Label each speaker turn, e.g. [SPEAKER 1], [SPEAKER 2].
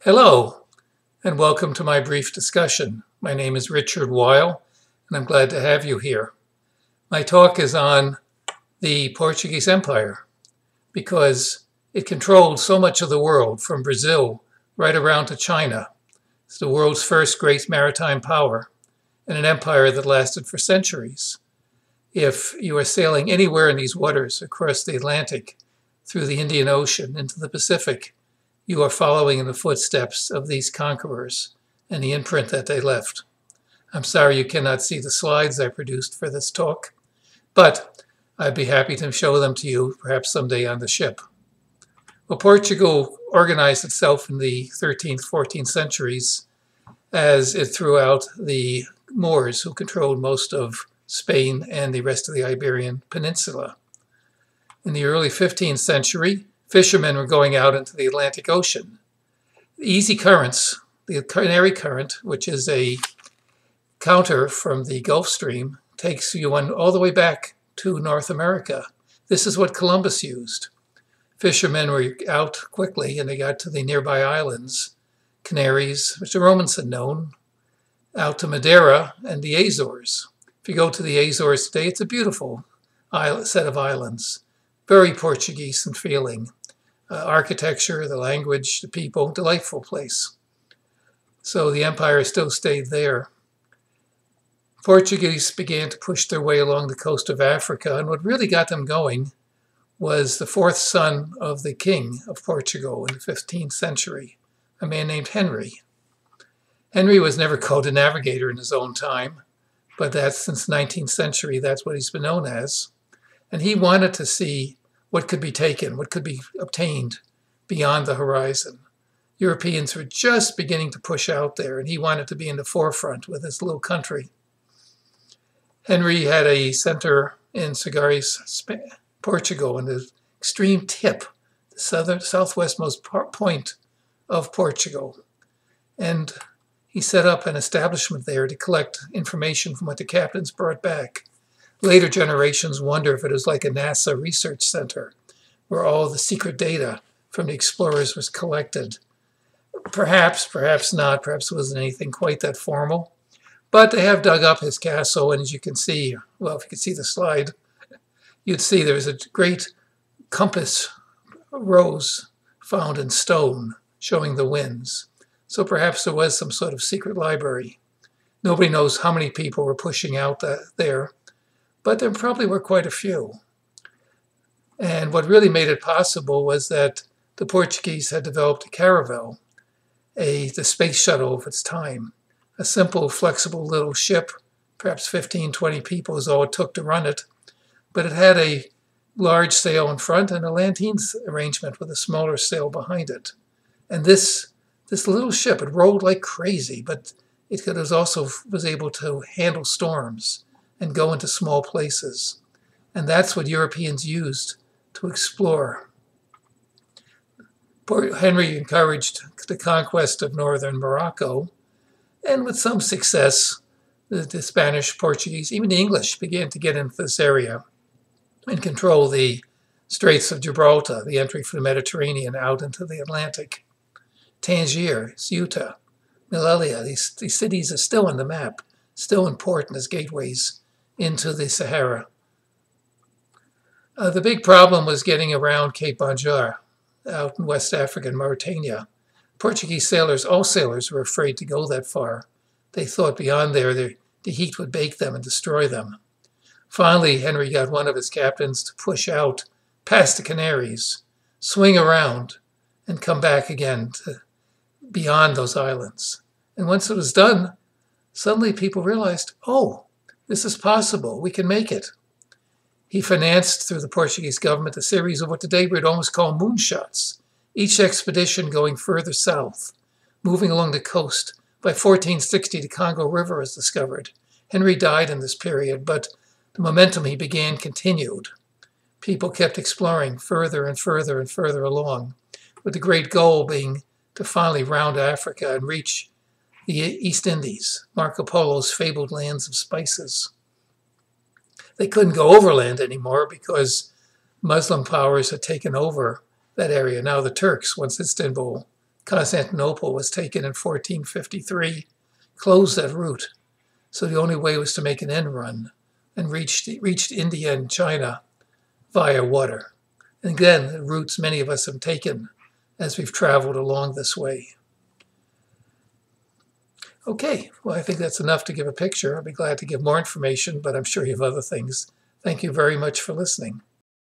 [SPEAKER 1] Hello, and welcome to my brief discussion. My name is Richard Weil, and I'm glad to have you here. My talk is on the Portuguese Empire because it controlled so much of the world, from Brazil right around to China. It's the world's first great maritime power and an empire that lasted for centuries. If you are sailing anywhere in these waters across the Atlantic, through the Indian Ocean into the Pacific, you are following in the footsteps of these conquerors and the imprint that they left. I'm sorry you cannot see the slides I produced for this talk, but I'd be happy to show them to you perhaps someday on the ship. Well, Portugal organized itself in the 13th, 14th centuries as it threw out the Moors, who controlled most of Spain and the rest of the Iberian Peninsula. In the early 15th century, fishermen were going out into the Atlantic Ocean. The easy currents, the Canary Current, which is a counter from the Gulf Stream, takes you all the way back to North America. This is what Columbus used. Fishermen were out quickly and they got to the nearby islands, Canaries, which the Romans had known, out to Madeira and the Azores. If you go to the Azores today, it's a beautiful set of islands, very Portuguese in feeling. Architecture, the language, the people, delightful place. So the empire still stayed there. Portuguese began to push their way along the coast of Africa, and what really got them going was the fourth son of the king of Portugal in the 15th century, a man named Henry. Henry was never called a navigator in his own time, but that's since the 19th century, that's what he's been known as. And he wanted to see what could be taken, what could be obtained beyond the horizon. Europeans were just beginning to push out there, and he wanted to be in the forefront with his little country. Henry had a center in Sagres, Portugal, in the extreme tip, the southwestmost point of Portugal. And he set up an establishment there to collect information from what the captains brought back. Later generations wonder if it was like a NASA research center where all the secret data from the explorers was collected. Perhaps, perhaps not. Perhaps it wasn't anything quite that formal. But they have dug up his castle, and as you can see, well, if you could see the slide, you'd see there's a great compass rose found in stone showing the winds. So perhaps there was some sort of secret library. Nobody knows how many people were pushing out there, but there probably were quite a few. And what really made it possible was that the Portuguese had developed a caravel, the space shuttle of its time. A simple, flexible little ship, perhaps 15, 20 people is all it took to run it. But it had a large sail in front and a Lantines arrangement with a smaller sail behind it. And this little ship, it rolled like crazy, but it also was able to handle storms and go into small places. And that's what Europeans used to explore. Henry encouraged the conquest of northern Morocco, and with some success, the Spanish, Portuguese, even the English began to get into this area and control the Straits of Gibraltar, the entry from the Mediterranean out into the Atlantic. Tangier, Ceuta, Melilla, these cities are still on the map, still important as gateways into the Sahara. The big problem was getting around Cape Banjar out in West Africa and Mauritania. Portuguese sailors, all sailors, were afraid to go that far. They thought beyond there the heat would bake them and destroy them. Finally, Henry got one of his captains to push out past the Canaries, swing around, and come back again to beyond those islands. And once it was done, suddenly people realized, oh, this is possible. We can make it. He financed, through the Portuguese government, a series of what today we'd almost call moonshots, each expedition going further south, moving along the coast. By 1460, the Congo River was discovered. Henry died in this period, but the momentum he began continued. People kept exploring further and further and further along, with the great goal being to finally round Africa and reach the East Indies, Marco Polo's fabled lands of spices. They couldn't go overland anymore because Muslim powers had taken over that area. Now the Turks, once Istanbul Constantinople was taken in 1453, closed that route. So the only way was to make an end run and reached India and China via water. And again, the routes many of us have taken as we've traveled along this way. Okay, well, I think that's enough to give a picture. I'll be glad to give more information, but I'm sure you have other things. Thank you very much for listening.